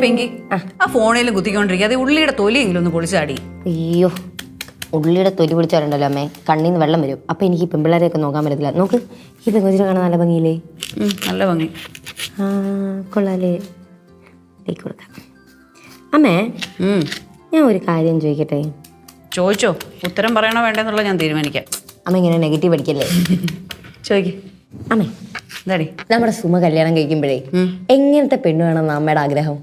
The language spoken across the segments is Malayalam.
പെങ്കി ആ ഫോണിലും കുത്തിക്കൊണ്ടിരിക്കുക അത് ഉള്ളിയുടെ തൊലിയെങ്കിലും ഒന്ന് പൊളിച്ചാടി. അയ്യോ, ഉള്ളിയുടെ തൊലി പിടിച്ചാലുണ്ടല്ലോ അമ്മേ, കണ്ണിന്ന് വെള്ളം വരും. അപ്പൊ എനിക്ക് പെമ്പിള്ളേരെയൊക്കെ നോക്കാൻ പറ്റത്തില്ല. നോക്ക്, ഈ പെങ്കൊച്ചിനെ കാണാൻ നല്ല ഭംഗിയില്ലേ? നല്ല ഭംഗി. ആ കൊള്ളാലേ, കൊടുക്കാം. അമ്മേ, ഞാൻ ഒരു കാര്യം ചോദിക്കട്ടെ? ചോദിച്ചോ, ഉത്തരം പറയണോ വേണ്ടെന്നുള്ള ഞാൻ തീരുമാനിക്കാം. അമ്മ ഇങ്ങനെ നെഗറ്റീവ് അടിക്കല്ലേ. ചോദിക്കേ അമ്മേ. എന്താടി നമ്മുടെ സുമ കല്യാണം കഴിക്കുമ്പോഴേ എങ്ങനത്തെ പെണ്ണ് വേണമെന്ന് അമ്മയുടെ ആഗ്രഹം?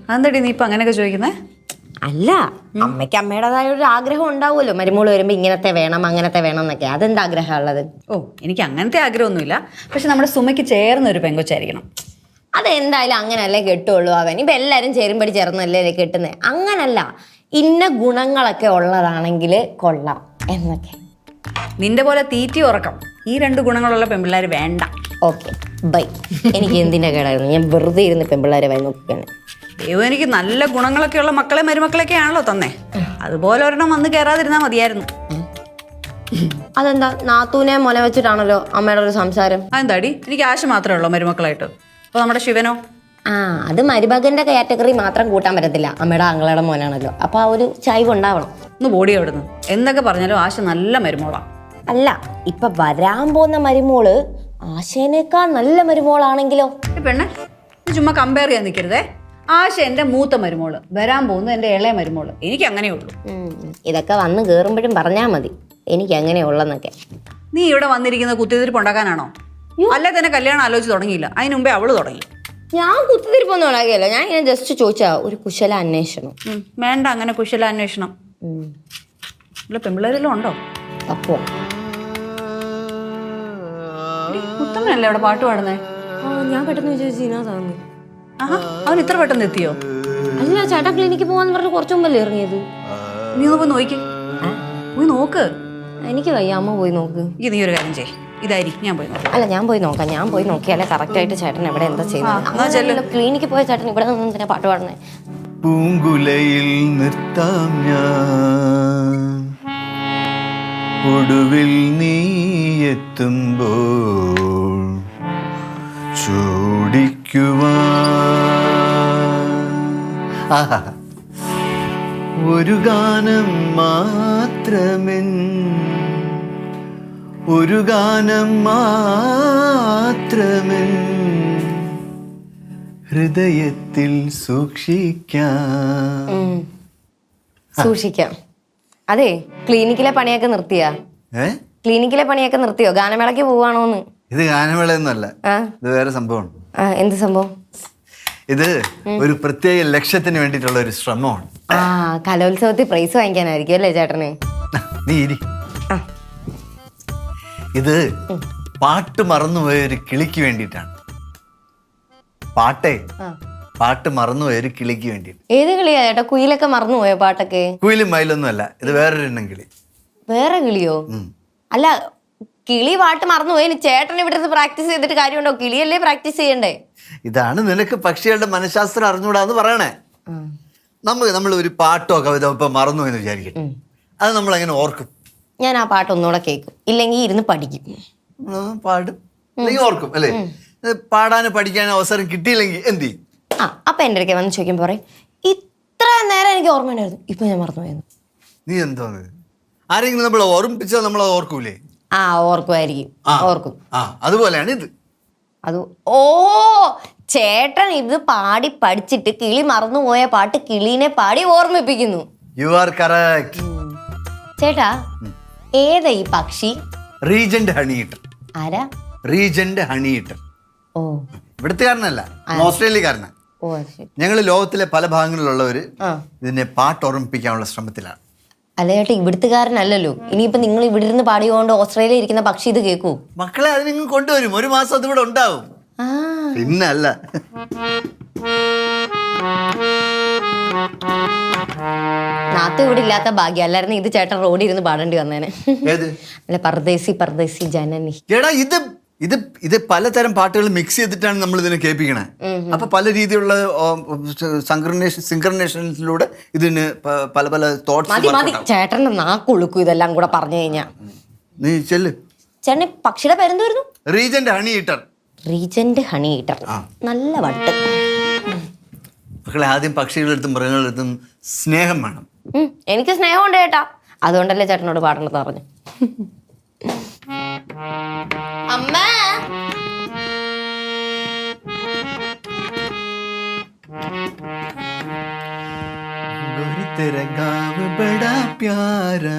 അതെന്താടി നീ ഇപ്പൊ അങ്ങനെയൊക്കെ ചോദിക്കുന്നേ? അല്ല, അമ്മയ്ക്ക് അമ്മയുടേതായ ഒരു ആഗ്രഹം ഉണ്ടാവുമല്ലോ, മരുമോള് വരുമ്പോ ഇങ്ങനത്തെ വേണം അങ്ങനത്തെ വേണം എന്നൊക്കെ. അതെന്താ ആഗ്രഹം ഉള്ളത്? ഓ, എനിക്ക് അങ്ങനത്തെ ആഗ്രഹമൊന്നുമില്ല. പക്ഷെ നമ്മുടെ സുമയ്ക്ക് ചേർന്ന ഒരു പെങ്കൊച്ചായിരിക്കണം. അതെന്തായാലും അങ്ങനല്ലേ കെട്ടുള്ളൂ. അവൻ ഇപ്പൊ എല്ലാരും ചേരുമ്പടി ചേർന്നല്ലേ കെട്ടുന്നത്. അങ്ങനല്ല, ഇന്ന ഗുണങ്ങളൊക്കെ ഉള്ളതാണെങ്കിൽ കൊള്ളാം എന്നൊക്കെ. നിന്റെ പോലെ തീറ്റി ഉറക്കം ഈ 2 ഗുണങ്ങളുള്ള പെൺപിള്ളേർ വേണ്ട. Okay bye. എനിക്ക് എന്തിന്റെ കേടായിരുന്നു? ഞാൻ വെറുതെ ഇരുന്ന് പെൺപിള്ളേരെ വായി നോക്കുകയാണ്. ദൈവം എനിക്ക് നല്ല ഗുണങ്ങളൊക്കെ ഉള്ള മക്കളെ മരുമക്കളൊക്കെ ആണല്ലോ തന്നെ. അതുപോലെ ഒരെണ്ണം വന്ന് കയറാതിരുന്നാ മതിയായിരുന്നു. അതെന്താ, നാത്തൂനെ മുല വെച്ചിട്ടാണല്ലോ അമ്മയുടെ ഒരു സംസാരം? അതെന്താടി, എനിക്ക് ആശ മാത്രമേ ഉള്ളൂ മരുമക്കളായിട്ട്. അപ്പൊ നമ്മുടെ ശിവനോ? അത് മരുമകന്റെ കാറ്റഗറി മാത്രം കൂട്ടാൻ പറ്റത്തില്ല. അമ്മയുടെ ആങ്ങളയുടെ മോനാണല്ലോ, അപ്പൊ ആ ഒരു ചായ്വ് ഉണ്ടാവണം. ഒന്ന് ബോഡി അവിടുന്ന്. എന്തൊക്കെ പറഞ്ഞാലും ആശ നല്ല മരുമോളാ. അല്ല, ഇപ്പൊ വരാൻ പോകുന്ന മരുമോള് ആശേനേക്കാൾ നല്ല മരുമോളാണെങ്കിലോ? പെണ്ണെ, ഇത് ചുമ്മാ കമ്പയർ ചെയ്യാൻ നിൽക്കരുതേ. ആശ എന്റെ മൂത്ത മരുമോള്, വരാൻ പോകുന്നത് എന്റെ ഇളയ മരുമോള്. എനിക്ക് അങ്ങനെ ഉള്ളൂ. ഇതൊക്കെ വന്ന് കേറുമ്പോഴും പറഞ്ഞാൽ മതി എനിക്ക് അങ്ങനെ ഉള്ളെന്നൊക്കെ. നീ ഇവിടെ വന്നിരിക്കുന്ന കുത്തിത്തിരിപ്പ് ഉണ്ടാക്കാനാണോ? അല്ലെ തന്നെ കല്യാണം ആലോചിച്ച് തുടങ്ങിയില്ല, അതിന് മുമ്പേ അവള് തുടങ്ങി. ഞാൻ കുത്തിത്തിരിപ്പൊന്നും ഉണ്ടാക്കിയല്ലോ, ഞാൻ ഇങ്ങനെ ജസ്റ്റ് ചോദിച്ചാ ഒരു കുശല അന്വേഷണം. വേണ്ട അങ്ങനെ കുശല അന്വേഷണം. അല്ല, പെമ്പിള്ളേരെല്ലാം ഉണ്ടോ? അപ്പോ മുത്തമ്മനല്ലേ അവിടെ പാട്ട് പാടുന്നേ? ഞാൻ പെട്ടെന്ന് വിചാരിച്ചു. ആഹാ, അവൻ ഇത്ര പെട്ടെന്ന് എത്തിയോ? അല്ല, ചേട്ടാ ക്ലിനിക്ക് പോവാന്ന് പറഞ്ഞ് കുറച്ചു മുമ്പല്ലേ ഇറങ്ങിയത്. നീ ഒന്ന് പോയി നോക്കി. പോയി നോക്ക്. എനിക്ക് വയ്യ, അമ്മ പോയി നോക്ക്. നീ ഒരു കാര്യം ചെയ്യ്, ഇതായിരിക്കും ഞാൻ പോയി നോക്കാം. അല്ല, ഞാൻ പോയി നോക്കാം. ഞാൻ പോയി നോക്കിയാലേ കറക്റ്റ് ആയിട്ട് ചേട്ടൻ എവിടെ എന്താ ചെയ്യുന്നത്. ക്ലിനിക്ക് പോയ ചേട്ടൻ ഇവിടെ നിന്ന് തന്നെ പാട്ട് പാടുന്നേ. പൂങ്കുലയിൽ നിർത്താം ഞാൻ, ഒടുവിൽ നീ എത്തുമ്പോൾ ചൂടിക്കുവാൻ ഒരു ഗാനം മാത്രമെൻ, ഒരു ഗാനം മാത്രമെൻ ഹൃദയത്തിൽ സൂക്ഷിക്കാം. അതെ, ക്ലിനിക്കിലെ പണിയൊക്കെ നിർത്തിയാ? ക്ലിനിക്കിലെ പണിയൊക്കെ നിർത്തിയോ? ഗാനമേളയ്ക്ക് പോവാണോന്ന്? ഇത് ഗാനമേളയൊന്നുമല്ല, ഇത് വേറെ സംഭവമാണ്. എന്ത് സംഭവം? ഇത് ഒരു പ്രത്യേക ലക്ഷ്യത്തിന് വേണ്ടിയിട്ടുള്ള ഒരു ശ്രമമാണ്. കലോത്സവത്തിൽ പ്രൈസ് വാങ്ങിക്കാനായിരിക്കും അല്ലേ ചേട്ടന്? നീ ഇരി. ഇത് പാട്ട് മറന്നുപോയ ഒരു കിളിക്ക് വേണ്ടിയിട്ടാണ്. പാട്ട് മറന്നുപോയ ഒരു കിളിക്ക് വേണ്ടിയിട്ട്. ഏത് കിളിയാ ചേട്ടാ? കുയിലൊക്കെ മറന്നുപോയോ പാട്ടൊക്കെ? കുയിലും മയിലൊന്നും അല്ല, ഇത് വേറൊരു എണ്ണം കിളി. വേറെ കിളിയോ? അല്ല, കിളി പാട്ട് മറന്നുപോയി. ചേട്ടൻ ഇവിടെ പ്രാക്ടീസ് ചെയ്തിട്ട് കാര്യമുണ്ടോ? കിളിയല്ലേ പ്രാക്ടീസ് ചെയ്യണ്ടേ? ഇതാണ് നിനക്ക് പക്ഷികളുടെ മനഃശാസ്ത്രം അറിഞ്ഞുകൂടാന്ന് പറയണേ. നമ്മൾ ഒരു പാട്ടോ കവിതോ ഇപ്പൊ മറന്നുപോയെന്ന് വിചാരിക്കട്ടെ, അത് നമ്മൾ എങ്ങനെ ഓർക്കും? ഞാൻ ആ പാട്ട് ഒന്നുകൂടെ കേൾക്കും, ഇല്ലെങ്കിൽ ഇരുന്ന് പഠിക്കും. പാടും അല്ലെങ്കിൽ ഓർക്കും അല്ലേ? പാടാനും പഠിക്കാനും അവസരം കിട്ടിയില്ലെങ്കിൽ എന്ത് ചെയ്യും? അപ്പൊ എൻ്റെ അടുക്കെ വന്ന് ചോദിക്കുമ്പോ പറയും, ഇത്ര നേരം എനിക്ക് ഓർമ്മയുണ്ടായിരുന്നു, ഇപ്പൊ ഞാൻ മറന്നുപോയെന്ന്. നീ എന്തോന്ന്, ആരെങ്കിലും നമ്മൾ ഓർമ്മിപ്പിച്ചാൽ നമ്മൾ ഓർക്കൂലേ? ഓർക്കുമായിരിക്കും, ഓർക്കും. അതുപോലെയാണ് ഇത്. അത് ചേട്ടൻ ഇത് പാടി പഠിച്ചിട്ട് കിളി മറന്നുപോയ പാട്ട് കിളീനെ പാടി ഓർമ്മിപ്പിക്കുന്നു. You are correct. ചേട്ടാ, ഏതാ ഈ പക്ഷി? Regent honey eater. ആരാ? Regent honey eater. ഇവിടുത്തുകാരനല്ല, ഓസ്ട്രേലിയക്കാരനാ. ഞങ്ങൾ ലോകത്തിലെ പല ഭാഗങ്ങളിലുള്ളവര് ഇതിനെ പാട്ട് ഓർമ്മിപ്പിക്കാനുള്ള ശ്രമത്തിലാണ്. അല്ല ചേട്ടാ, ഇവിടുത്തുകാരനല്ലല്ലോ. ഇനിയിപ്പോ നിങ്ങൾ ഇവിടെ ഇരുന്ന് പാടിയോണ്ട് ഓസ്ട്രേലിയ ഇരിക്കുന്ന പക്ഷി ഇത് കേൾക്കൂ? മക്കളെ അത് നിങ്ങൾ കൊണ്ടുവരും, ഒരു മാസം അത് ഇവിടെ ഉണ്ടാവും. പിന്നല്ല. നാത്തു ഇവിടെ ഇല്ലാത്ത ഭാഗ്യം, അല്ലായിരുന്നു ഇത് ചേട്ടൻ റോഡിൽ ഇരുന്ന് പാടേണ്ടി വന്നേനെ. അല്ല, പർദേശി പർദേശി ജനനി. എടാ, ഇത് പലതരം പാട്ടുകൾ മിക്സ് ചെയ്തിട്ടാണ് നമ്മൾ ഇതിനെ കേൾപ്പിക്കണേ. അപ്പൊ പല രീതിയിലുള്ള സിൻക്രണേഷനിലൂടെ ഇതിന് പല പല തോട്ട്സ്. ചേട്ടന്റെ നാക്കുളുക്കും ഇതെല്ലാം കൂടെ പറഞ്ഞു കഴിഞ്ഞാ. നീ ചെല്ല്. ചേട്ടൻ പക്ഷിയുടെ പേരെന്തായിരുന്നു? Reagent honey eater. Reagent honey eater. നല്ല വട്ട്. മക്കളെ ആദ്യം പക്ഷികളെടുത്തും മൃഗങ്ങളെടുത്തും സ്നേഹം വേണം. എനിക്ക് സ്നേഹമുണ്ട് ചേട്ടാ, അതുകൊണ്ടല്ലേ ചേട്ടനോട് പാടണമെന്ന് പറഞ്ഞു. അമ്മ तेरा गाँव बड़ा प्यारा.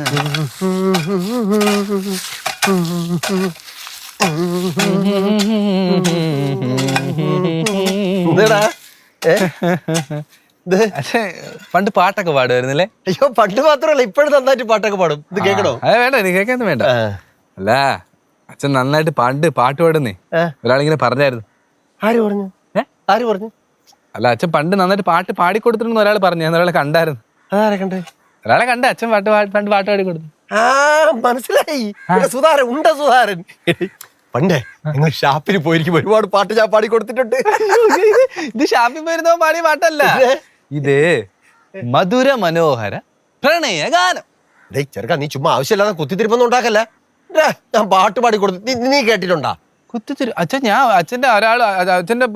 പക്ഷേ പണ്ട് പാട്ടൊക്കെ പാടുമായിരുന്നല്ലേ? അയ്യോ പണ്ട് മാത്രമല്ല ഇപ്പോഴും നന്നായിട്ട് പാട്ടൊക്കെ പാടും. ഇത് കേൾക്കണോ? അത് വേണ്ട, നീ കേൾക്കാന്ന് വേണ്ട. അല്ല അച്ഛൻ നന്നായിട്ട് പാട്ട് പാടുന്നേ ഒരാളിങ്ങനെ പറഞ്ഞായിരുന്നു. ആര് പറഞ്ഞു? ആര് പറഞ്ഞു? അല്ല അച്ഛൻ പണ്ട് നന്നായിട്ട് പാട്ട് പാടിക്കൊടുത്തിട്ടുണ്ടെന്ന് ഒരാൾ പറഞ്ഞു. ഞാൻ ഒരാളെ കണ്ടായിരുന്നു. അതാരെ കണ്ടേ? ഒരാളെ കണ്ട അച്ഛൻ പണ്ട് പാട്ട് പാടിക്കൊടുത്തു. ആ മനസ്സിലായി, സുധാരൻ ഉണ്ട സുധാരൻ. പണ്ടേ നിങ്ങൾ ഷാപ്പിൽ പോയിരിക്കും ഒരുപാട് പാട്ട് ഞാൻ പാടി കൊടുത്തിട്ടുണ്ട്. ഇത് ഷാപ്പിൽ പോയിരുന്നോ പാടിയ പാട്ടല്ല, ഇത് മധുര മനോഹര പ്രണയഗാനം. ചെറുക്ക നീ ചുമ്മാ ആവശ്യമില്ലാതെ കുത്തിത്തിരിപ്പൊന്നും ഉണ്ടാക്കല്ല. ഞാൻ പാട്ട് പാടി കൊടുത്തു, നീ കേട്ടിട്ടുണ്ടാ? കുത്തിത്തിരി അച്ഛൻ അച്ഛന്റെ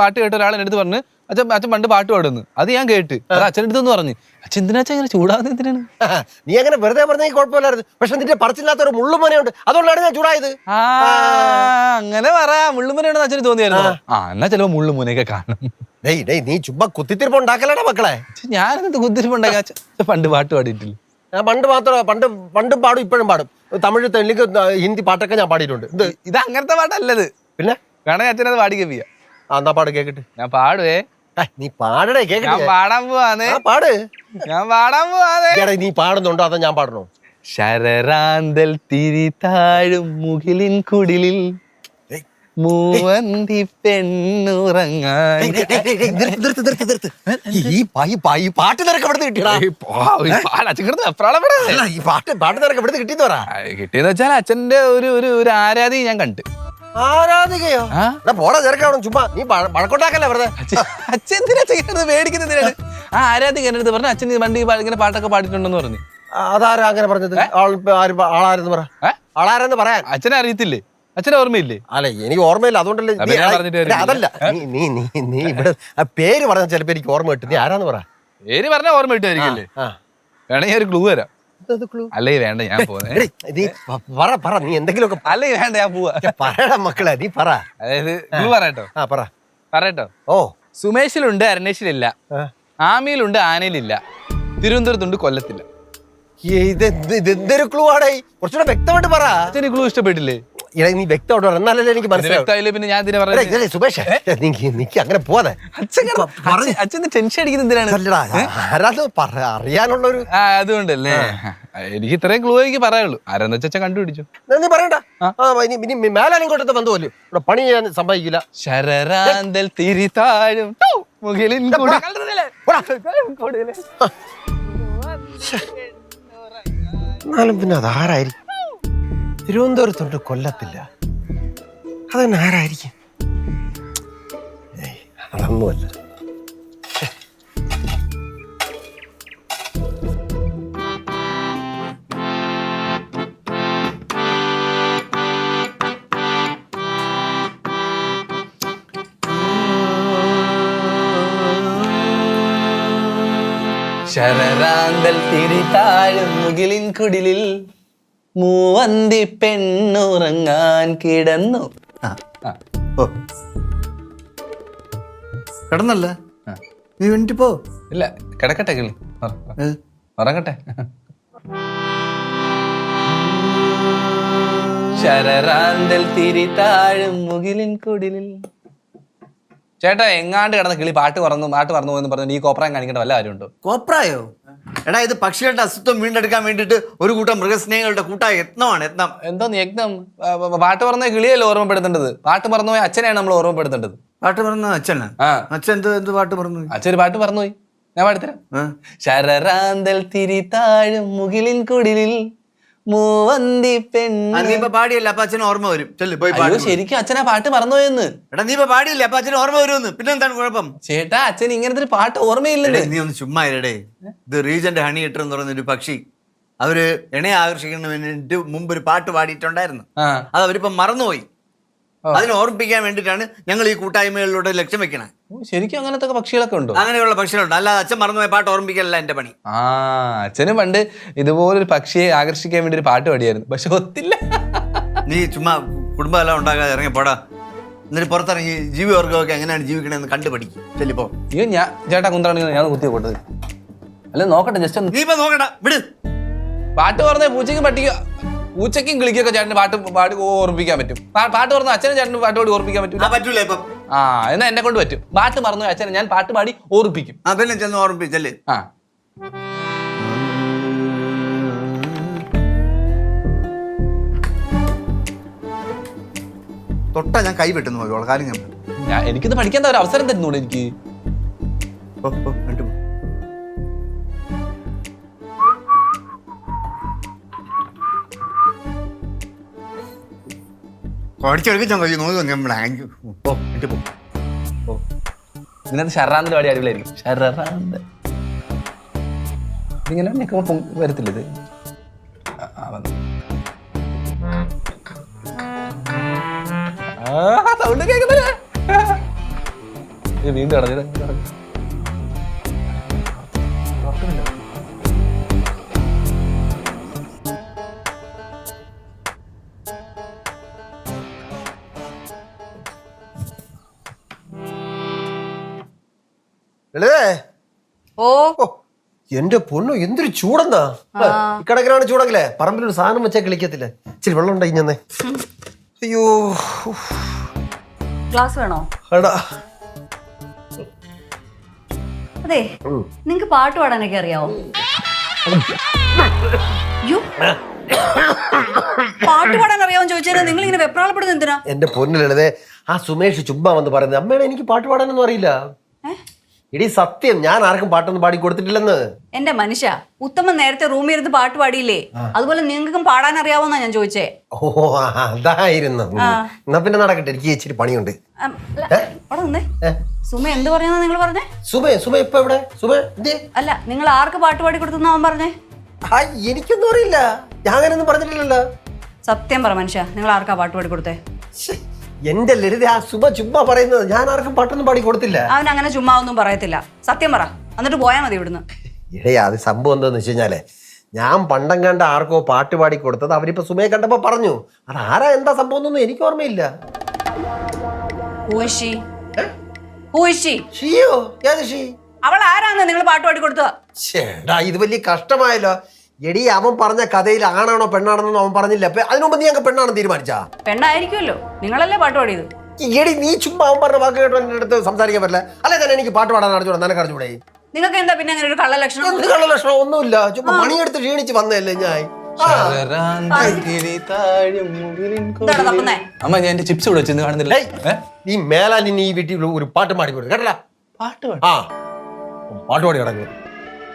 പാട്ട് കേട്ട ഒരാൾ എൻ്റെ അടുത്ത് പറഞ്ഞു അച്ഛൻ പണ്ട് പാട്ട് പാടുന്നു. അത് ഞാൻ കേട്ട് അത് അച്ഛൻ്റെ അടുത്തെന്ന് പറഞ്ഞു. അച്ഛൻ എന്തിനാ ഇങ്ങനെ ചൂടാകുന്നത്? എന്തിനാണ് നീ അങ്ങനെ വെറുതെ പറഞ്ഞെങ്കിൽ കുഴപ്പമില്ലായിരുന്നു. പക്ഷെ നിന്റെ പറിച്ചില്ലാത്ത ഒരു മുള്ളുമനയുണ്ട്, അതുകൊണ്ടാണ് ഞാൻ ചൂടായത്. അങ്ങനെ പറയാ. മുള്ളുമുനയാണെന്ന് അച്ഛന് തോന്നിയായിരുന്നു. എന്നാ ചിലപ്പോ മുള്ളുമുനയൊക്കെ കാണും. നീ ചുമ്മാ കുത്തിത്തിരിപ്പ് ഉണ്ടാക്കലടാ മക്കളെ. ഞാനെന്ത് കുത്തിരിപ്പ് ഉണ്ടാക്കി? അച്ഛൻ പണ്ട് പാട്ട് പാടിയിട്ടില്ല. ഞാൻ പണ്ടും പാടും, ഇപ്പോഴും പാടും. തമിഴ്, തെലുങ്ക്, ഹിന്ദി പാട്ടൊക്കെ ഞാൻ പാടിയിട്ടുണ്ട്. ഇത് അങ്ങനത്തെ പാട്ടല്ലത്. പിന്നെ വേണമെങ്കിൽ അച്ഛനത് പാടി കേൾപ്പിക്കാം. എന്നാ പാട് കേക്കട്ടെ. ഞാൻ പാടുവേ. നീ പാടടേ, കേക്കട്ടെ. ഞാൻ പാടാൻ പോവാന്നേ. പാട്. ഞാൻ പാടാൻ പോവാതെ. നീ പാടുന്നുണ്ടോ അതോ ഞാൻ പാടണോ? ശരറാന്തൽ തിരിതാഴും മുകിലിൻ കുടിലിൽ മൂവന്തി പെണ്ണുറങ്ങാൻ. ഈ പാട്ട് നിനക്ക് എവിടെ കിട്ടിയടാ? ഈ പാട്ട് നിനക്ക് എവിടെ കിട്ടിയെന്ന് പറ. കിട്ടിയെന്ന് വെച്ചാൽ അച്ഛന്റെ ഒരു ആരാധി ഞാൻ കണ്ട്. ആരാധികയോ? പോടാ ചെറുക്കണം, ചുമ്മാ നീ വഴക്കൊണ്ടാക്കല്ലേ വെറുതെ. അച്ഛൻ എന്തിനാ ചെയ്യുന്നത്? മേടിക്കുന്നതിനാണ്. ആ ആരാധിക എന്റെ അടുത്ത് പറഞ്ഞു അച്ഛൻ വണ്ടി ഇങ്ങനെ പാട്ടൊക്കെ പാടിയിട്ടുണ്ടെന്ന് പറഞ്ഞു. അതാരാ അങ്ങനെ പറഞ്ഞത്? ആളാരെന്ന് പറ. ആളാരെന്ന് പറയാൻ അച്ഛനെ അറിയത്തില്ലേ? അച്ഛനെ ഓർമ്മയില്ലേ? അല്ല എനിക്ക് ഓർമ്മയില്ല, അതുകൊണ്ടല്ലേ. അതല്ല നീ ഇവിടെ പേര് പറഞ്ഞ ചിലപ്പോ എനിക്ക് ഓർമ്മ കിട്ടും. നീ ആരാന്ന് പറ. പേര് പറഞ്ഞാൽ ഓർമ്മ കിട്ടുമായിരിക്കില്ലേ? വേണമെങ്കിൽ ഒരു ക്ലൂ തരാം. അല്ലേ വേണ്ട, ഞാൻ പോകുന്നേ. നീ പറ, നീ എന്തെങ്കിലുമൊക്കെ. അല്ലേ വേണ്ട, ഞാൻ പോവാ. പറയടാ മക്കളെ, നീ പറ. അതായത് ക്ലൂ പറയട്ടോ? പറയട്ടോ? ഓ, സുമേഷിലുണ്ട് അരണേഷിലില്ല, ആമിയിലുണ്ട് ആനയിലില്ല, തിരുവനന്തപുരത്തുണ്ട് കൊല്ലത്തില്ല. ഇതെന്തൊരു ക്ലൂ ആടേ? കുറച്ചുകൂടെ വ്യക്തമായിട്ട് പറ. അച്ഛന് ക്ലൂ ഇഷ്ടപ്പെട്ടില്ലേ? നീ വ്യക്തമായിട്ട് പറ, എന്നാലല്ലേ എനിക്ക് മനസ്സിലായി. പിന്നെ ഞാൻ ഇതിനെ പറഞ്ഞു. സുമേഷ് നീക്ക് അങ്ങനെ പോവാതെ. അച്ഛൻ ടെൻഷൻ അടിക്കുന്ന എന്തിനാണ്? അറിയാനുള്ളൊരു അതുകൊണ്ടല്ലേ. എനിക്ക് ഇത്രയും ക്ലൂ എനിക്ക് പറയാനുള്ളൂ. ആരാന്ന് വെച്ചാ അച്ഛൻ കണ്ടുപിടിച്ചു. നീ പറയണ്ട. ഇനി മേലാനിങ്ങോട്ടത്തെ ബന്ധമല്ലോ, ഇവിടെ പണി ചെയ്യാൻ സംഭവിക്കില്ല. ശരറാന്തൽ തിരിതാഴും മുകിലിൻ എന്നാലും പിന്നെ അതാരായിരിക്കും? തിരുവനന്തപുരത്തുണ്ട്, കൊല്ലത്തില്ല. അതന്നെ ആരായിരിക്കും? അതൊന്നുമല്ല. ശരറാന്തൽ തിരിതാഴും മുകിലിൻ കുടിലിൽ മൂവന്തി പെണ്ണുറങ്ങാൻ കിടന്നു. കിടന്നല്ല, നീ വേണ്ടി പോ. ഇല്ല, കിടക്കട്ടെ കിളി, ഉറങ്ങട്ടെ. ശരറാന്തൽ തിരിതാഴും മുകിലിൻ കുടിലിൽ. ചേട്ടാ എങ്ങാണ്ട് കിടന്ന കിളി പാട്ട് പറഞ്ഞു എന്ന് പറഞ്ഞു. ഈ കോപ്രായം കാണിക്കേണ്ട വല്ല കാര്യമുണ്ടോ? കോപ്രായോ? എടാ, ഇത് പക്ഷികളുടെ അസ്തിത്വം വീണ്ടെടുക്കാൻ വേണ്ടിയിട്ട് ഒരു കൂട്ടം മൃഗസ്നേഹികളുടെ കൂട്ടായ യത്നമാണ്. യത്നം എന്തോന്ന് യജ്ഞം? പാട്ട് പറഞ്ഞ കിളിയല്ലേ ഓർമ്മപ്പെടുത്തേണ്ടത്? പാട്ട് പറഞ്ഞുപോയി അച്ഛനെയാണ് നമ്മൾ ഓർമ്മപ്പെടുത്തേണ്ടത്. പാട്ട് പറഞ്ഞ അച്ഛനാ? അച്ഛൻ എന്ത് പാട്ട് പറഞ്ഞു? അച്ഛൻ ഒരു പാട്ട് പറഞ്ഞുപോയി, ഞാൻ പാടിത്തരാം. ശരറാന്തൽ തിരിതാഴും മുകിലിൻ കുടിലിൽ മൂവന്തി പെണ്ണ്. നീ ഇപ്പൊ പാടിയല്ല, അപ്പൊ അച്ഛന് ഓർമ്മ വരും. ശരിക്കും അച്ഛനാ പാട്ട് മറന്നുപോയെന്ന്. എടാ, നീ ഇപ്പൊ പാടിയില്ല, അപ്പൊ അച്ഛന് ഓർമ്മ വരുമെന്ന്. പിന്നെ എന്താണ് കുഴപ്പം? ചേട്ടാ അച്ഛൻ ഇങ്ങനത്തെ ഒരു പാട്ട് ഓർമ്മയില്ലല്ലേ? നീ ഒന്ന് ചുമ്മാ ഇരടേ. ഇത് റീജന്റ് ഹണി ഇട്ടർ എന്ന് പറയുന്ന ഒരു പക്ഷി, അവര് ഇണയെ ആകർഷിക്കുന്നതിന് വേണ്ടിട്ട് മുമ്പ് ഒരു പാട്ട് പാടിയിട്ടുണ്ടായിരുന്നു. അത് അവരിപ്പം മറന്നുപോയി. അതിനെ ഓർമ്മിപ്പിക്കാൻ വേണ്ടിയിട്ടാണ് ഞങ്ങൾ ഈ കൂട്ടായ്മകളിലൂടെ ലക്ഷ്യം വെക്കണേ. ശരിക്കും അങ്ങനത്തെ പക്ഷികളൊക്കെ ഉണ്ടോ? അങ്ങനെയുള്ള പക്ഷികളുണ്ട്. അല്ലാതെ അച്ഛൻ മറന്നുപോയ പാട്ട് ഓർമ്മിപ്പിക്കലല്ല എൻ്റെ പണി. അച്ഛനും പണ്ട് ഇതുപോലൊരു പക്ഷിയെ ആകർഷിക്കാൻ വേണ്ടി ഒരു പാട്ട് പാടിയായിരുന്നു, പക്ഷെ ഒത്തില്ല. നീ ചുമ്മാ കുടുംബമെല്ലാം ഉണ്ടാകാതെ ഇറങ്ങി പോടാ. എന്നിട്ട് പുറത്തിറങ്ങി ജീവിവർഗമൊക്കെ എങ്ങനെയാണ് ജീവിക്കണമെന്ന് കണ്ടുപഠിക്കും. ചെല്ലിപ്പോ. അയ്യോ ഞാൻ ചേട്ടാ കുന്താണെങ്കിൽ ഞാൻ കുത്തി കൊട്ടത്. അല്ല നോക്കട്ടെ ജസ്റ്റ് ഒന്ന്. നീ ഇപ്പൊ നോക്കണ്ട, വിട്. പാട്ട് പറഞ്ഞ പൂച്ചയ്ക്കും പട്ടിക്കും പൂച്ചയ്ക്കും കിളിക്കൊക്കെ ചേട്ടന് പാട്ട് ഓർമ്മിപ്പിക്കാൻ പറ്റും. പാട്ട് പറഞ്ഞ അച്ഛനും ചേട്ടന് പാട്ട് പാടി ഓർമ്മിക്കാൻ പറ്റും. പറ്റൂല ഇപ്പം. എന്നാ എന്നെ കൊണ്ട് പറ്റും. പാട്ട് മറന്നു അച്ഛനെ ഞാൻ പാട്ട് പാടി ഓർമ്മിപ്പിക്കും. പിന്നെ ചെന്ന് ഓർമ്മിപ്പിച്ചല്ലേ. തൊട്ടാ ഞാൻ കൈ വെട്ടുന്നു പോയി കാര്യം. ഞാൻ എനിക്കിത് പഠിക്കാൻ ഒരു അവസരം തരുന്നുണ്ട് എനിക്ക്. ഇതിനകത്ത് ഷറാന്ത് പാടി അടിപൊളിയായിരിക്കും. ഷറാന്ത് ഇങ്ങനെ വരത്തില്ല ഇത്. സൗണ്ട് കേൾക്കുന്നില്ല. വീണ്ടും കടന്നു. എന്റെ പൊണ്ണു എന്തൊരു ചൂടെന്നാ. ഇക്കടക്കിനാണ് ചൂടെങ്കിലേ പറമ്പിലൊരു സാധനം വെച്ചാൽ കളിക്കത്തില്ല. ഇച്ചിരി വെള്ളം ഉണ്ടായി ഞാൻ. അയ്യോ ഗ്ലാസ് വേണോ? എടാ അതെ, നിങ്ങക്ക് പാട്ട് പാടാനൊക്കെ അറിയാവോ? പാട്ട് പാടാൻ അറിയാമെന്ന് ചോദിച്ചാൽ നിങ്ങൾ ഇങ്ങനെ വെപ്രാളപ്പെടുന്നത് എന്തിനാ? എന്റെ പൊന്നിലേ ആ സുമേഷ് ചുമ്മാ വന്ന് പറയുന്നത് അമ്മേടെ എനിക്ക് പാട്ട് പാടാനൊന്നും അറിയില്ല. ഇടി സത്യം, ഞാൻ ആർക്കും പാട്ടൊന്നും പാടി കൊടുത്തിട്ടില്ലെന്ന്. എന്റെ മനുഷ്യ, ഉത്തമൻ നേരത്തെ റൂമിൽ ഇരുന്ന് പാട്ട് പാടിയില്ലേ? അതുപോലെ നിങ്ങൾക്കും പാടാൻ അറിയാവോന്നാ ഞാൻ ചോദിച്ചേ. ഓ അതായിരുന്നു. എന്നാ പിന്നെ നടക്കട്ടെ, എനിക്ക് ഇച്ചിരി പണിയുണ്ട്. അവിടെ നിന്നേ. സുമ എന്ത് പറഞ്ഞാ നിങ്ങൾ പറഞ്ഞേ? സുമ ഇപ്പൊ എവിടെ? സുമ അല്ല, നിങ്ങൾ ആർക്ക് പാട്ട് പാടി കൊടുത്തെന്നാ അവൻ പറഞ്ഞേ? എനിക്കൊന്നും അറിയില്ല, ഞാൻ അങ്ങനെയൊന്നും പറഞ്ഞിട്ടില്ലല്ലോ. സത്യം പറ മനുഷ്യ, നിങ്ങൾ ആർക്കാ പാട്ട് പാടി കൊടുത്തേ? എന്റെ ലളിത, ആ സുമ ചുമ്മാ പറയുന്നത്. ഞാൻ ആർക്കും പാട്ടൊന്നും പാടി കൊടുത്തില്ല. അവൻ അങ്ങനെ ചുമ്മാ ഒന്നും പറയത്തില്ല. സത്യം പറ, എന്നിട്ട് പോയാ മതി ഇവിടുന്ന്. അത് സംഭവം എന്താന്ന് വെച്ച് കഴിഞ്ഞാലേ, ഞാൻ പണ്ടം കണ്ട ആർക്കോ പാട്ട് പാടി കൊടുത്തത് അവരിപ്പോ സുമയെ കണ്ടപ്പോ പറഞ്ഞു. അത് ആരാ എന്താ സംഭവം എന്നൊന്നും എനിക്ക് ഓർമ്മയില്ല. അവൾ ആരാന്ന് നിങ്ങൾ പാട്ട് പാടി കൊടുത്തത്? ചേടാ, ഇത് വലിയ കഷ്ടമായല്ലോ. എടി, അവൻ പറഞ്ഞ കഥയിൽ ആണാണോ പെണ്ണാണെന്നൊന്നും അവൻ പറഞ്ഞില്ല. അപ്പൊ അതിനു മുമ്പ് നീ അങ്ങ് പെണ്ണാണെന്ന് തീരുമാനിച്ചാ? പെണ്ണായിരിക്കുമല്ലോ, നിങ്ങളല്ലേ പാട്ട് പാടിയത്. എടി, നീ ചുമ്മാ അവൻ പറഞ്ഞ വാക്ക് കേട്ടോ എന്റെ അടുത്ത് സംസാരിക്കാൻ പറ്റില്ല. അല്ലെ തന്നെ എനിക്ക് പാട്ട് പാടാൻ അറിഞ്ഞൂടാ, നിനക്ക് അറിഞ്ഞൂടെ? നിങ്ങൾക്ക് എന്താ പിന്നെ അങ്ങനെ ഒരു കള്ള ലക്ഷണം? എന്ത് കള്ള ലക്ഷണം? ഒന്നുമില്ല, ചുമ്മാ പണിയെടുത്ത് ക്ഷീണിച്ച് വന്നതല്ലേ ഞാൻ. അമ്മ ഞാൻ എന്റെ ചിപ്സ് ഇവിടെ വെച്ച് കാണുന്നില്ല. നീ മേലാൽ ഈ വീട്ടിൽ ഒരു പാട്ട് പാടി കൊടുക്കും കേട്ടല്ല. പാട്ട് പാട്ട് പാടി കിടക്കും.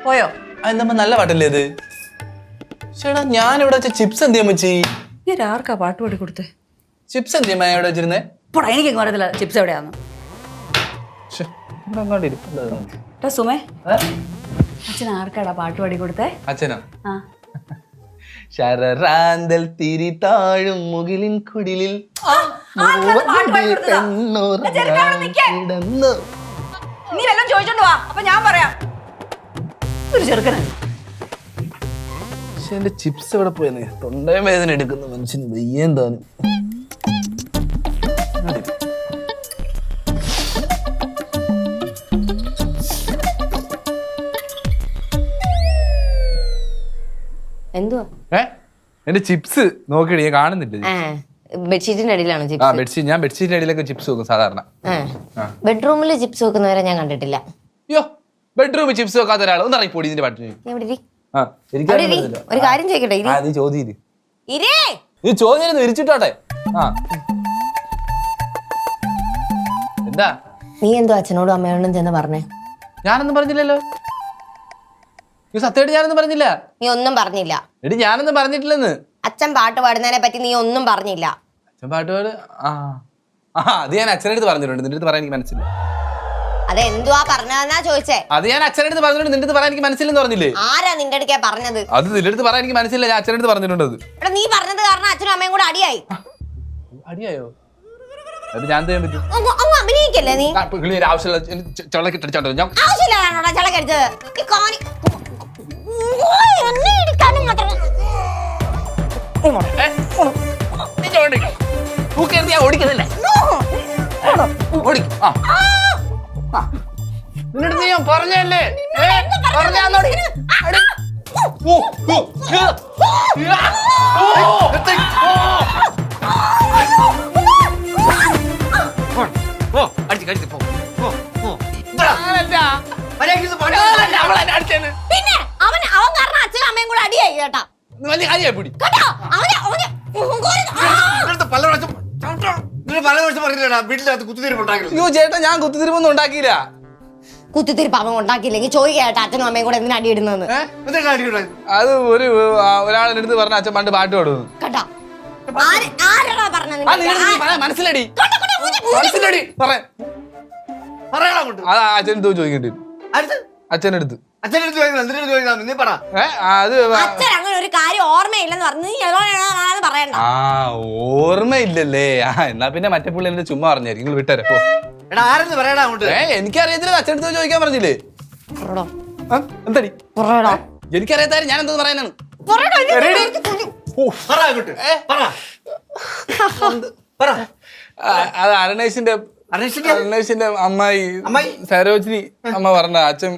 പോയോ? അതെന്താ നല്ല പാട്ടല്ലേ ഇത്? ചേട്ടാ, ഞാൻ ഇവിടെ വെച്ച ചിപ്സ് എന്ത് ചെയ്യാൻ വെച്ചി? ആർക്കാ പാട്ട് പാടി കൊടുത്തേ? ചിപ്സ് എന്ത് ചെയ്യാൻ ഇവിടെ വെച്ചിരുന്നേ? എനിക്ക് അറിയത്തില്ല ചിപ്സ് എവിടെയാന്ന്. സുമേ, അച്ഛൻ ആർക്കാടാ പാട്ട് പാടി കൊടുത്തേ? അച്ഛനോ? ശരറാന്തൽ തിരി താഴും മുകിലിൻ കുടിലിൽ നീ വല്ലതും ചോദിച്ചോണ്ട് വാ, അപ്പൊ ഞാൻ പറയാം. ഒരു ചെറുക്കന് എന്റെ ചിപ്സ് എവിടെ പോയെന്ന് തൊണ്ടേ വേദന എടുക്കുന്ന മനുഷ്യന് വയ്യെന്താണ്. എന്തുവാ? എന്റെ ചിപ്സ് നോക്കിയിട്ട് ഞാൻ കാണുന്നില്ല. ബെഡ്ഷീറ്റിന്റെ അടിയിലാണ് ചിപ്സ്. ബെഡ്ഷീറ്റ്, ഞാൻ ബെഡ്ഷീറ്റിന്റെ അടിയിലൊക്കെ ചിപ്സ് വെക്കും സാധാരണ. ബെഡ്റൂമിൽ ചിപ്സ് വെക്കുന്നവരെ ഞാൻ കണ്ടിട്ടില്ല. അയ്യോ, ബെഡ്റൂമിൽ ചിപ്സ് വെക്കാത്ത ഒരാൾ ഒന്ന് ഇറങ്ങിപ്പോടി ഇതിന്റെ പാട്ടിന്. ഒരു കാര്യം ചോദിക്കട്ടെ? നീ ചോദ്യം നീ ചോദ്യം വിരിച്ചിട്ടോട്ടെ. എന്താ നീ എന്തോ അച്ഛനോടും അമ്മയോടും ചെന്ന് പറഞ്ഞേ? ഞാനൊന്നും പറഞ്ഞില്ലല്ലോ. സത്യമായിട്ട് ഞാനൊന്നും പറഞ്ഞില്ല. നീ ഒന്നും പറഞ്ഞില്ല. എടി, ഞാനൊന്നും പറഞ്ഞിട്ടില്ലെന്ന്. അച്ഛൻ പാട്ട് പാടുന്നതിനെ പറ്റി നീ ഒന്നും പറഞ്ഞില്ല. അച്ഛൻ പാട്ട് പാട് അത് ഞാൻ അച്ഛനടുത്ത് പറഞ്ഞിട്ടുണ്ട്. നിന്റെ അടുത്ത് പറയാൻ എനിക്ക് മനസ്സില്ല. അതെന്തുവാ പറഞ്ഞതെന്നാ ചോദിച്ചേ? അത് ഞാൻ അച്ഛനടുത്ത് പറഞ്ഞിട്ടുണ്ട്. നിന്റെ അടുത്ത് പറയാൻ എനിക്ക് മനസ്സില്ലെന്ന് പറഞ്ഞില്ലേ? ആരാ നിന്റെ അടുക്കേ പറഞ്ഞത്? അത് നിന്റെ അടുത്ത് പറയാൻ എനിക്ക് മനസ്സില്ല. ഞാൻ അച്ഛനടുത്ത് പറഞ്ഞിട്ടുണ്ട്. നീ പറഞ്ഞത് കാരണം അച്ഛനും അമ്മയും കൂടെ അടിയായി. അടിയായോ? അത് ഞാൻ ചെയ്യാൻ പറ്റും. അങ്ങ് അഭിനയിക്കല്ലേ നീ? കിളി ഒരു ആവശ്യമുള്ള ചളക്കിട്ടടിച്ചോണ്ടോ ഞാൻ. ആവശ്യമില്ലാതാണോടാ ചളക്കടിച്ചത്? ഈ കാനി എന്നെ ഇടിക്കാനും മാത്രം ഞാൻ ഓടിക്കുന്നില്ലേ? ഓടിക്കും. നിന്നടുത്ത് ഞാൻ പറഞ്ഞല്ലേ? പറഞ്ഞോടി. പിന്നെ അവൻ കാരണം അച്ഛനും അമ്മയും കൂടെ അടിയായി കേട്ടാ. വലിയ കാര്യമായി പിടി. കേട്ടോ വീട്ടിനകത്ത് കുത്തിരിപ്പുണ്ടാക്കി. അയ്യോ ചേട്ടാ, ഞാൻ കുത്തിത്തിരിപ്പൊന്നും ഉണ്ടാക്കിയില്ല. കുത്തിത്തിരിപ്പ് അവൻ ഉണ്ടാക്കിയില്ലെങ്കിൽ ചോദിക്കേട്ടാ അച്ഛനും അമ്മയും കൂടെ എന്തിനാ അടിയിടുന്നെന്ന്. അത് ഒരാളെന്റെ അടുത്ത് പറഞ്ഞ അച്ഛൻ പണ്ട് പാട്ട് പാടുന്നു കേട്ടോ ആരാ പറഞ്ഞത്? മനസ്സിലടി മനസ്സിലടി അത് അച്ഛനടുത്ത് ചോദിക്കേണ്ടി വരും. അച്ഛനടുത്ത് അച്ഛൻ അങ്ങനെ ഒരു കാര്യം ഓർമ്മയില്ലെന്ന് പറഞ്ഞു പറയണ്ട. ഓർമ്മയില്ലല്ലേ? എന്നാ പിന്നെ മറ്റേ പുള്ളി എന്റെ ചുമ്മാ പറഞ്ഞായിരിക്കും. നിങ്ങൾ വിട്ടേരെ പോ. എനിക്കറിയത്തില്ല. അച്ഛനടുത്ത് ചോദിക്കാൻ പറഞ്ഞില്ലേ? എന്താടി എനിക്കറിയാത്താരും ഞാൻ എന്തോ പറയാനാണ്. അത് അരുണേഷിന്റെ അമ്മായി സരോജിനി അമ്മ പറഞ്ഞ അച്ഛൻ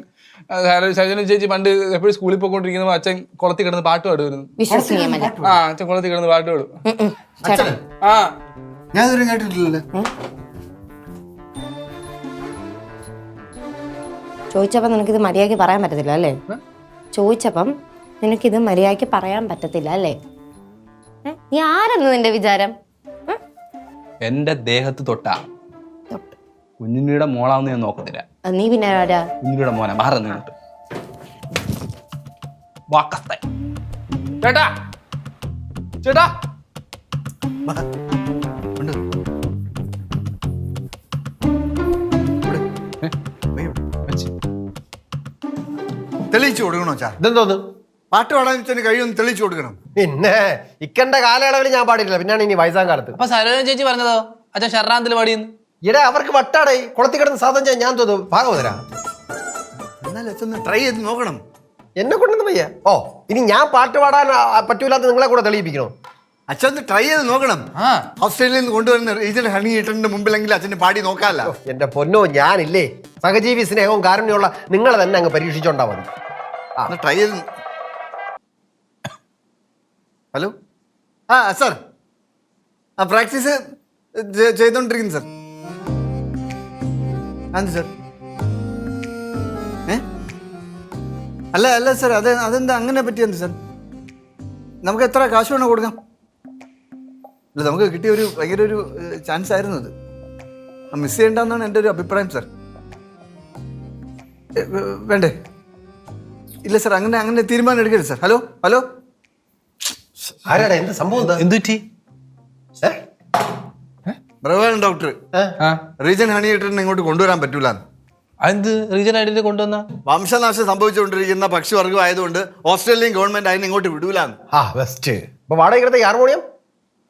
സരോജിനി ചേച്ചി പണ്ട് എപ്പോഴും സ്കൂളിൽ പോയിക്കൊണ്ടിരിക്കുമ്പോ അച്ഛൻ കുളത്തിൽ കിടന്ന് പാട്ട് പാടുമായിരുന്നു. ആ അച്ഛൻ കുളത്തിൽ കിടന്ന് പാട്ട് പാടും. ആ ഞാൻ കേട്ടിട്ടില്ലല്ലോ. ചോദിച്ചപ്പം നിനക്കിത് മര്യാദയ്ക്ക് പറയാൻ പറ്റത്തില്ല അല്ലേ? ചോദിച്ചപ്പം നിനക്കിത് മര്യാദയ്ക്ക് പറയാൻ പറ്റത്തില്ല അല്ലേ? നീ ആരെന്ന് നിന്റെ വിചാരം? എന്റെ ദേഹത്ത് തൊട്ടാ കുഞ്ഞുണ്ണിയുടെ മോളാന്ന് ഞാൻ നോക്കത്തില്ല. നീ പിന്നെ ആരാ? കുഞ്ഞുണ്ണിയുടെ മോനെ മാറി നിന്നിട്ട് ചേട്ടാ ചേട്ടാ തെളിയിച്ചു കൊടുക്കണോ ചാ? ഇതെന്തോന്ന്? പാട്ട് പാടാൻ കഴിയൊന്ന് തെളിയിച്ചു കൊടുക്കണം. പിന്നെ ഇക്കണ്ട കാലയളവിൽ ഞാൻ പാടിയില്ല, പിന്നാണ് ഇനി വയസ്സാം കാലത്ത്. അപ്പൊ സരോജ ചേച്ചി പറഞ്ഞതോ അച്ഛൻ ഷർറാന്തിൽ പാടിയെന്ന്? ഇടേ അവർക്ക് വട്ടാടേ കുളത്തിൽ കിടന്ന് സാധനം ചെയ്യാൻ ഞാൻ തോന്നുന്നു ഭാഗവതരാ. എന്നാലും അച്ഛൻ ട്രൈ ചെയ്ത് നോക്കണം. എന്നെ കൊണ്ടൊന്നും വയ്യ. ഓ ഇനി ഞാൻ പാട്ട് പാടാൻ പറ്റൂലാത്ത നിങ്ങളെ കൂടെ തെളിയിപ്പിക്കണോ? അച്ഛൻ ട്രൈ ചെയ്ത് നോക്കണം. ഓസ്ട്രേലിയയിൽ നിന്ന് കൊണ്ടുവരുന്ന റീജൻ ഹണി ഈട്ടറിന്റെ മുമ്പിലെങ്കിൽ അച്ഛന് പാടി നോക്കാമല്ല. എന്റെ പൊന്നോ, ഞാനില്ലേ സഹജീവി സ്നേഹവും കാരുണ്യമുള്ള നിങ്ങളെ തന്നെ അങ്ങ് പരീക്ഷിച്ചോണ്ടാ മതി. ട്രൈ ചെയ്ത്. ഹലോ, ആ സാർ, ആ പ്രാക്ടീസ് ചെയ്തോണ്ടിരിക്കുന്നു സാർ. അത് സാർ അല്ല അല്ല സാർ, അതെന്താ അങ്ങനെ പറ്റിയെന്ത് സാർ? നമുക്ക് എത്ര കാശ് വേണോ കൊടുക്കാം? അല്ല, നമുക്ക് കിട്ടിയ ഒരു ഭയങ്കര ഒരു ചാൻസ് ആയിരുന്നു അത്. മിസ് ചെയ്യണ്ടെന്നാണ് എൻ്റെ ഒരു അഭിപ്രായം സാർ. വേണ്ടേ? ഇല്ല സാർ, അങ്ങനെ തീരുമാനം എടുക്കരുത് സാർ. ഹലോ ഹലോ, ആരാടാ? എന്ത് സംഭവം? എന്തുറ്റി? ബ്രവേൺ ഡോക്ടർ റീജൻ ഹണി ഈട്ടറിനെ ഇങ്ങോട്ട് കൊണ്ടുവരാൻ പറ്റൂല. എന്ത് റീജൻ ഐഡിയ കൊണ്ടുവന്ന? വംശനാശം സംഭവിച്ചുകൊണ്ടിരിക്കുന്ന പക്ഷിവർഗം ആയതുകൊണ്ട് ഓസ്ട്രേലിയൻ ഗവൺമെന്റ് അതിനെ ഇങ്ങോട്ട് വിടൂലാന്ന്. ബെസ്റ്റ്. ഇപ്പൊ വാടക ഹാർമോണിയം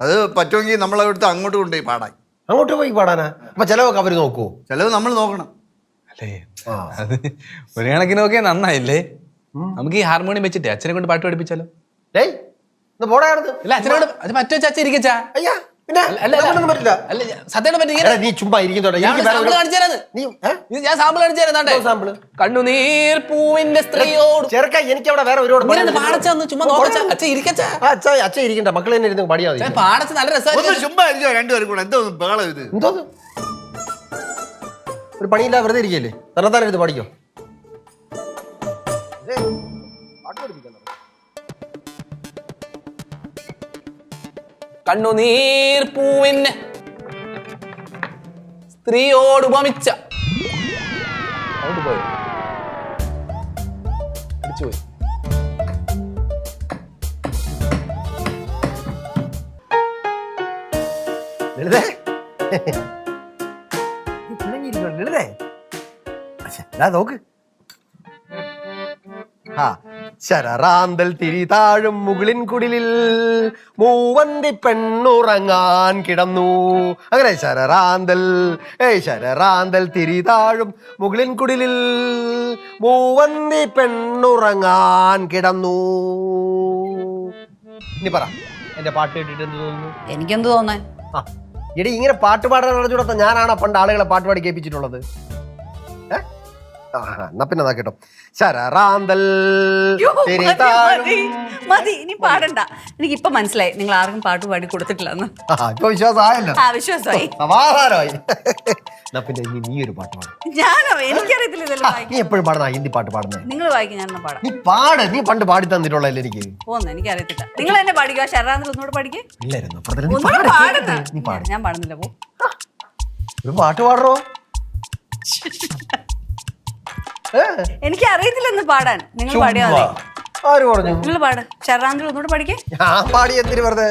അത് പറ്റുമെങ്കിൽ നമ്മളെടുത്ത് അങ്ങോട്ട് കൊണ്ടുപോയി പാടാൻ. അങ്ങോട്ട് പോയി പാടാനാ? അപ്പൊ ചെലവൊക്കെ അവര് നോക്കൂ? ചെലവ് നമ്മൾ നോക്കണം അല്ലേ? അത് ഒരു കണക്കിന് നോക്കിയാൽ നന്നായില്ലേ? നമുക്ക് ഈ ഹാർമോണിയം വെച്ചിട്ട് അച്ഛനെ കൊണ്ട് പാട്ട് പഠിപ്പിച്ചാലോ? ഇല്ല, അച്ഛനോട് അത് പറ്റുവ ചാച്ച ഇരിക്കച്ചാ. നീ ചുമ്മാ ഇരിക്കുന്നോട്ടെ. ഞാൻ സാമ്പിൾ കാണിച്ചു തരാം. കണ്ണുനീർ പൂവിന്റെ സ്ത്രീയോട് ചെറുക്ക, എനിക്ക് അവിടെ വേറെ ഒരുപാട് അച്ഛൻ ഇരിക്കണ്ട, മക്കൾ തന്നെ ഇരുന്ന് പാടിയാ മതി. പാടച്ച് നല്ല രസം. ചുമ്മാ രണ്ടുപേരും കൂടെ എന്തോ ബഹളം ഇത്. എന്തോന്ന് ഒരു പണിയില്ല, വെറുതെ ഇരിക്കല്ലേ? തന്നെത്താനെ എടുത്ത് പാടിക്കോ. കണ്ണുനീർ പൂവിന് സ്ത്രീയോട് ഉപമിച്ച അങ്ങോട്ട് പോയോ? അടിച്ചുപോയി. ലളിതേ, ലളിതേ, നോക്ക്. ശരറാന്തൽ തിരി താഴും മുകളിൻ കുടിലിൽ മൂവന്തി പെണ്ണുറങ്ങാൻ കിടന്നു. അങ്ങനെ ശരറാന്തൽ തിരി താഴും മുകളിൻ കുടിലിൽ മൂവന്തി പെണ്ണുറങ്ങാൻ കിടന്നു. ഇനി പറ, എന്റെ പാട്ട് കേട്ടിട്ട് എന്ത് തോന്നുന്നു? എനിക്കെന്ത് തോന്നാൻ? ആ, എടി ഇങ്ങനെ പാട്ട് പാടാൻ അറിഞ്ഞൂടാത്ത ഞാനാണ് പണ്ട് ആളുകളെ പാട്ട് പാടി കേൾപ്പിച്ചിട്ടുള്ളത്. എന്നാ പിന്നെ അതാ കേട്ടോ. ശരറാന്തൽ യ്യോ, തിരി മതി, താഴും. മതി, മതി, ഇനി പാടണ്ട. എനിക്ക് ഇപ്പൊ മനസ്സിലായി നിങ്ങൾ ആർക്കും പാട്ട് പാടി കൊടുത്തിട്ടില്ലെന്ന്. ഇപ്പൊ വിശ്വാസമായല്ലോ, ആ, വിശ്വാസമായി. സമാധാനമായി. എന്നാ പിന്നെ ഇനി നീ ഒരു പാട്ട് പാടും. ഞാനോ? എനിക്കറിയത്തില്ല ഇതെല്ലാം നീ വായിക്കാൻ. എപ്പോഴും പാടുന്ന ഹിന്ദി പാട്ട് പാടുന്നേ. നിങ്ങൾ വായിക്കും, ഞാനൊന്ന് പാടാം. നീ പാട്, നീ പണ്ട് പാടി തന്നിട്ടുള്ളല്ലേ എനിക്ക്. പോന്ന് എനിക്കറിയത്തില്ല. നിങ്ങൾ എന്നെ പാടിക്കുക. ശരാന്തൽ ഒന്നുകൂടെ പാടിക്കേ. ഇല്ലായിരുന്നു അപ്പുറത്തേക്ക്. നീ ഒന്നുകൂടെ പാട്, പാടുന്ന. നീ പാട്. ഞാൻ പാടുന്നില്ല. പോ. ഒരു പാട്ട് പാടറോ? എനിക്ക് അറിയത്തില്ലെന്ന് പാടാൻ. നിങ്ങൾ പാടിയാ ചുമ്മാ. മതി. ആര് പറഞ്ഞു? നിങ്ങൾ പാട്. ശരാന്തൽ ഒന്നുകൂടെ പാടിക്കേ. ഞാൻ പാടി എന്തിനു വെറുതെ?